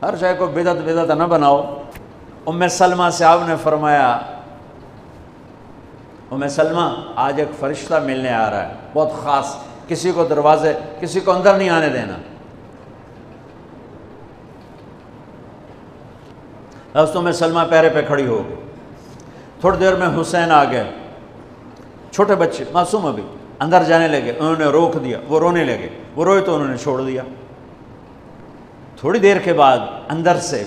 ہر شے کو بدعت نہ بناؤ۔ ام سلمہ سے آپ نے فرمایا ام سلمہ آج ایک فرشتہ ملنے آ رہا ہے بہت خاص، کسی کو دروازے کسی کو اندر نہیں آنے دینا۔ حضرت ام سلمہ پیرے پہ کھڑی ہو گئی۔ تھوڑی دیر میں حسین آ گئے، چھوٹے بچے معصوم ابھی، اندر جانے لگے، انہوں نے روک دیا، وہ رونے لگے، وہ روئے تو انہوں نے چھوڑ دیا۔ تھوڑی دیر کے بعد اندر سے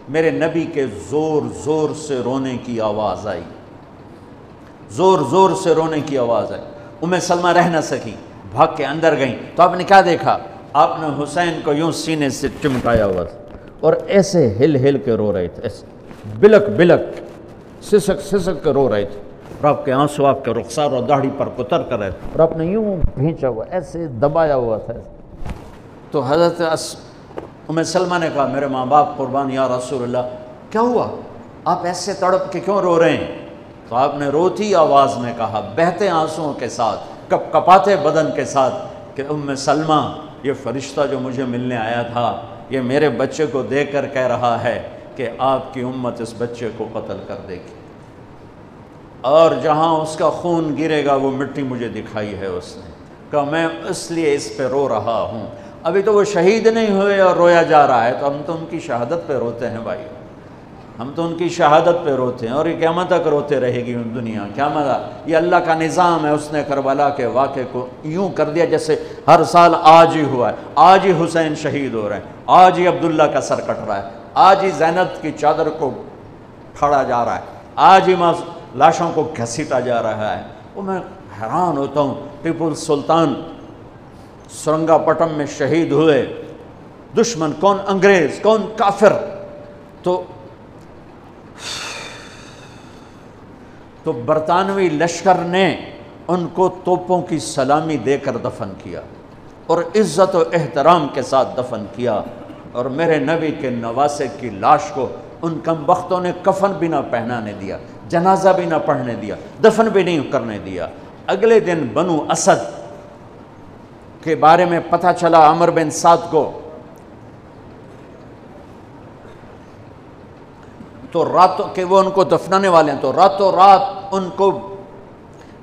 میرے نبی کے زور زور سے رونے کی آواز آئی، زور زور سے رونے کی آواز آئی۔ ام سلمہ رہ نہ سکی، بھاگ کے اندر گئیں تو آپ نے کیا دیکھا؟ آپ نے حسین کو یوں سینے سے چمٹایا ہوا تھا اور ایسے ہل ہل کے رو رہے تھے، ایسے بلک بلک سسک سسک کے رو رہے تھے، اور آپ کے آنسو آپ کے رخسار اور داڑھی پر اتر کر رہے تھے، اور آپ نے یوں بھینچا ہوا ایسے دبایا ہوا تھا۔ تو حضرت ام سلمہ نے کہا میرے ماں باپ قربان یا رسول اللہ، کیا ہوا؟ آپ ایسے تڑپ کے کیوں رو رہے ہیں؟ تو آپ نے روتی آواز میں کہا، بہتے آنسوؤں کے ساتھ، کپ کپاتے بدن کے ساتھ، کہ ام سلمہ یہ فرشتہ جو مجھے ملنے آیا تھا یہ میرے بچے کو دیکھ کر کہہ رہا ہے کہ آپ کی امت اس بچے کو قتل کر دے گی، اور جہاں اس کا خون گرے گا وہ مٹی مجھے دکھائی ہے اس نے، کہ میں اس لیے اس پہ رو رہا ہوں۔ ابھی تو وہ شہید نہیں ہوئے اور رویا جا رہا ہے، تو ہم تو ان کی شہادت پہ روتے ہیں بھائی، ہم تو ان کی شہادت پہ روتے ہیں، اور یہ قیامت تک روتے رہے گی دنیا، قیامت۔ یہ اللہ کا نظام ہے، اس نے کربلا کے واقعے کو یوں کر دیا جیسے ہر سال آج ہی ہوا ہے، آج ہی حسین شہید ہو رہے ہیں، آج ہی عبداللہ کا سر کٹ رہا ہے، آج ہی زینب کی چادر کو پھاڑا جا رہا ہے، آج ہی لاشوں کو گھسیٹا جا رہا ہے۔ وہ میں حیران ہوتا ہوں، ٹیپو سلطان سرنگا پٹم میں شہید ہوئے، دشمن کون؟ انگریز، کون؟ کافر۔ تو برطانوی لشکر نے ان کو توپوں کی سلامی دے کر دفن کیا اور عزت و احترام کے ساتھ دفن کیا، اور میرے نبی کے نواسے کی لاش کو ان کم بختوں نے کفن بھی نہ پہنانے دیا، جنازہ بھی نہ پڑھنے دیا، دفن بھی نہیں کرنے دیا۔ اگلے دن بنو اسد کے بارے میں پتہ چلا عمر بن سعد کو، تو راتوں کہ وہ ان کو دفنانے والے ہیں، تو راتوں رات ان کو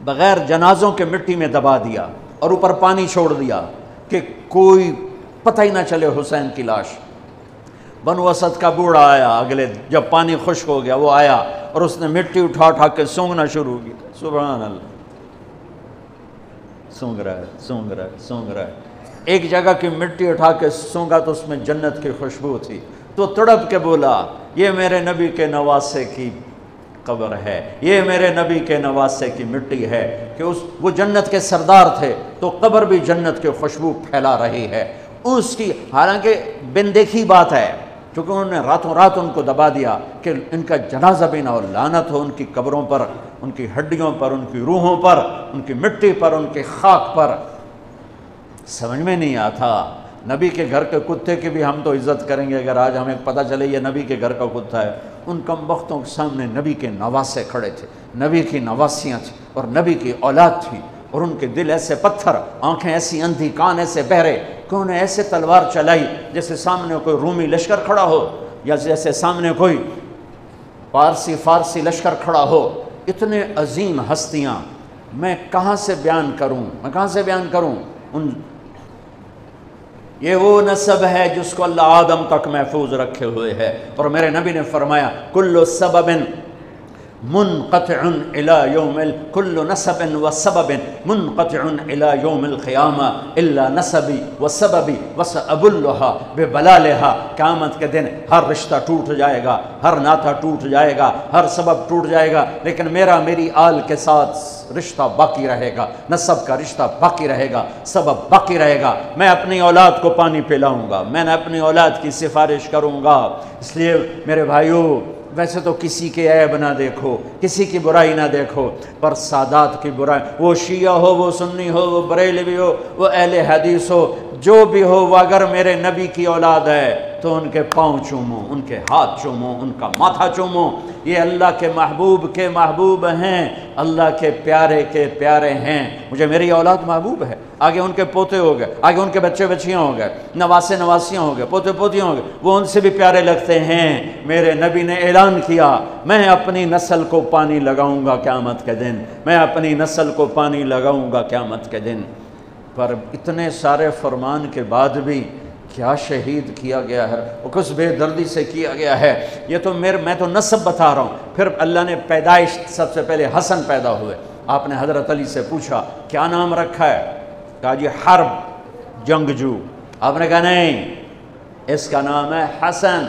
بغیر جنازوں کے مٹی میں دبا دیا اور اوپر پانی چھوڑ دیا کہ کوئی پتہ ہی نہ چلے حسین کی لاش۔ بنو اسد کا بوڑھا آیا، اگلے جب پانی خشک ہو گیا وہ آیا اور اس نے مٹی اٹھا اٹھا کے سونگنا شروع کی، سبحان اللہ، سونگ رہا ہے سونگ رہا ہے سونگ رہا ہے۔ ایک جگہ کی مٹی اٹھا کے سونگا تو اس میں جنت کی خوشبو تھی، تو تڑپ کے بولا یہ میرے نبی کے نواسے کی قبر ہے، یہ میرے نبی کے نواسے کی مٹی ہے، کہ وہ جنت کے سردار تھے تو قبر بھی جنت کی خوشبو پھیلا رہی ہے اس کی۔ حالانکہ بن دیکھی بات ہے، کیونکہ انہوں نے راتوں رات ان کو دبا دیا کہ ان کا جنازہ بھی نہ ہو، لعنت ہو ان کی قبروں پر، ان کی ہڈیوں پر، ان کی روحوں پر، ان کی مٹی پر، ان کی خاک پر۔ سمجھ میں نہیں آتا، نبی کے گھر کے کتے کی بھی ہم تو عزت کریں گے اگر آج ہمیں پتہ چلے یہ نبی کے گھر کا کتا ہے۔ ان کم بختوں کے سامنے نبی کے نواسے کھڑے تھے، نبی کی نواسیاں تھیں اور نبی کی اولاد تھی، اور ان کے دل ایسے پتھر، آنکھیں ایسی اندھی، کان ایسے بہرے کہ انہیں ایسے تلوار چلائی جیسے سامنے کوئی رومی لشکر کھڑا ہو، یا جیسے سامنے کوئی فارسی لشکر کھڑا ہو۔ اتنے عظیم ہستیاں میں کہاں سے بیان کروں؟ یہ وہ نسب ہے جس کو اللہ آدم تک محفوظ رکھے ہوئے ہے، اور میرے نبی نے فرمایا کل سبب منقطع الى یوم کل نسب وسبب منقطع الى یوم القیامہ الا نسبی وسببی وسأبلها ببلالها۔ قیامت کے دن ہر رشتہ ٹوٹ جائے گا، ہر ناطہ ٹوٹ جائے گا، ہر سبب ٹوٹ جائے گا، لیکن میری آل کے ساتھ رشتہ باقی رہے گا، نسب کا رشتہ باقی رہے گا، سبب باقی رہے گا۔ میں اپنی اولاد کو پانی پلاؤں گا، میں نے اپنی اولاد کی سفارش کروں گا۔ اس لیے میرے بھائیوں، ویسے تو کسی کے عیب نہ دیکھو، کسی کی برائی نہ دیکھو، پر سادات کی برائی، وہ شیعہ ہو، وہ سنی ہو، وہ بریلوی ہو، وہ اہل حدیث ہو، جو بھی ہو وہ اگر میرے نبی کی اولاد ہے تو ان کے پاؤں چومو، ان کے ہاتھ چومو، ان کا ماتھا چومو، یہ اللہ کے محبوب ہیں، اللہ کے پیارے ہیں، مجھے میری اولاد محبوب ہے۔ آگے ان کے پوتے ہو گئے، آگے ان کے بچے بچیاں ہو گئے، نواسیاں ہو گئے، پوتے پوتیاں ہو گئے، وہ ان سے بھی پیارے لگتے ہیں۔ میرے نبی نے اعلان کیا میں اپنی نسل کو پانی لگاؤں گا قیامت کے دن، میں اپنی نسل کو پانی لگاؤں گا قیامت کے دن۔ پر اتنے سارے فرمان کے بعد بھی کیا شہید کیا گیا ہے، وہ کس بے دردی سے کیا گیا ہے۔ یہ تو میں تو نسب بتا رہا ہوں۔ پھر اللہ نے پیدائش، سب سے پہلے حسن پیدا ہوئے۔ آپ نے حضرت علی سے پوچھا کیا نام رکھا ہے؟ کہا جی حرب، جنگجو۔ آپ نے کہا نہیں، اس کا نام ہے حسن۔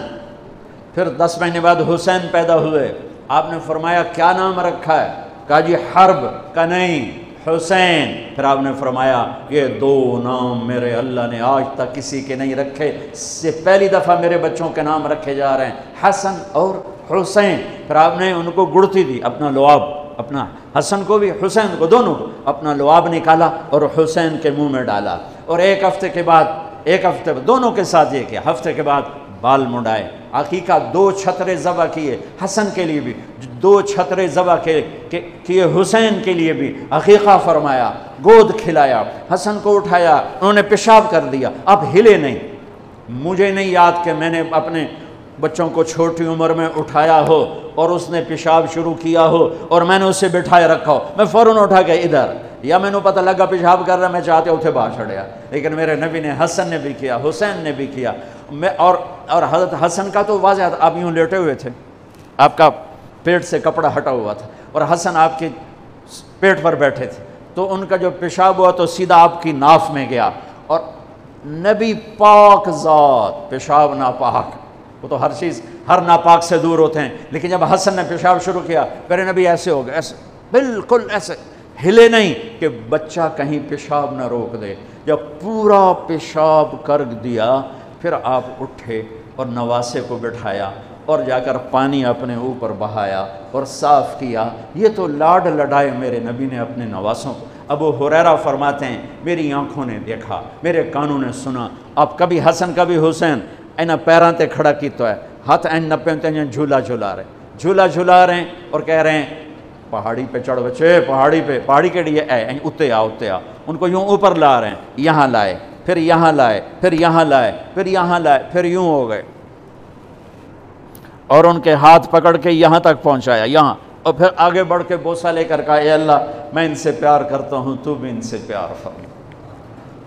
پھر 10 مہینے بعد حسین پیدا ہوئے۔ آپ نے فرمایا کیا نام رکھا ہے؟ کہا جی حرب۔ کہا نہیں، حسین۔ پھر آپ نے فرمایا یہ 2 نام میرے اللہ نے آج تک کسی کے نہیں رکھے، اس سے پہلی دفعہ میرے بچوں کے نام رکھے جا رہے ہیں، حسن اور حسین۔ پھر آپ نے ان کو گڑتی دی، اپنا لعاب، اپنا حسن کو بھی حسین کو، دونوں کو اپنا لعاب نکالا اور حسین کے منہ میں ڈالا۔ اور ایک ہفتے دونوں کے ساتھ یہ کیا، ہفتے کے بعد بال منڈائے، عقیقہ 2 چھترے ذبح کیے، حسن کے لیے بھی 2 چھترے ذبح کیے، حسین کے لیے بھی عقیقہ فرمایا، گود کھلایا، حسن کو اٹھایا، انہوں نے پیشاب کر دیا، اب ہلے نہیں۔ مجھے نہیں یاد کہ میں نے اپنے بچوں کو چھوٹی عمر میں اٹھایا ہو اور اس نے پیشاب شروع کیا ہو اور میں نے اسے بٹھائے رکھا ہو، میں فوراً اٹھا کے ادھر، یا میں نے پتہ لگا پیشاب کر رہا، میں چاہتے اتھے باہر چھڑیا۔ لیکن میرے نبی نے، حسن نے بھی کیا، حسین نے بھی کیا۔ اور حضرت حسن کا تو واضح تھا، آپ یوں لیٹے ہوئے تھے، آپ کا پیٹ سے کپڑا ہٹا ہوا تھا، اور حسن آپ کے پیٹ پر بیٹھے تھے، تو ان کا جو پیشاب ہوا تو سیدھا آپ کی ناف میں گیا۔ اور نبی پاک ذات، پیشاب ناپاک، وہ تو ہر چیز ہر ناپاک سے دور ہوتے ہیں، لیکن جب حسن نے پیشاب شروع کیا، میرے نبی ایسے ہو گئے، ایسے بالکل ایسے ہلے نہیں کہ بچہ کہیں پیشاب نہ روک دے۔ جب پورا پیشاب کر دیا پھر آپ اٹھے اور نواسے کو بٹھایا اور جا کر پانی اپنے اوپر بہایا اور صاف کیا۔ یہ تو لاڈ لڈائے میرے نبی نے اپنے نواسوں کو۔ ابو ہریرہ فرماتے ہیں میری آنکھوں نے دیکھا، میرے کانوں نے سنا، اب کبھی حسن کبھی حسین اینا پیران تے کھڑا کی تو ہے، ہاتھ این نپے تے جھولا جھلا رہے ہیں اور کہہ رہے ہیں پہاڑی پہ چڑھ بچے، پہاڑی کے لیے اے اتے آ، ان کو یوں اوپر لا رہے ہیں، یہاں لائے، پھر یہاں لائے، پھر یہاں لائے، پھر یہاں لائے، پھر یوں ہو گئے، اور ان کے ہاتھ پکڑ کے یہاں تک پہنچایا، یہاں، اور پھر آگے بڑھ کے بوسہ لے کر کہا اے اللہ میں ان سے پیار کرتا ہوں، تو بھی ان سے پیار فرما۔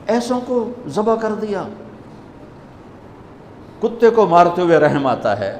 ایسوں کو ذبح کر دیا۔ کتے کو مارتے ہوئے رحم آتا ہے،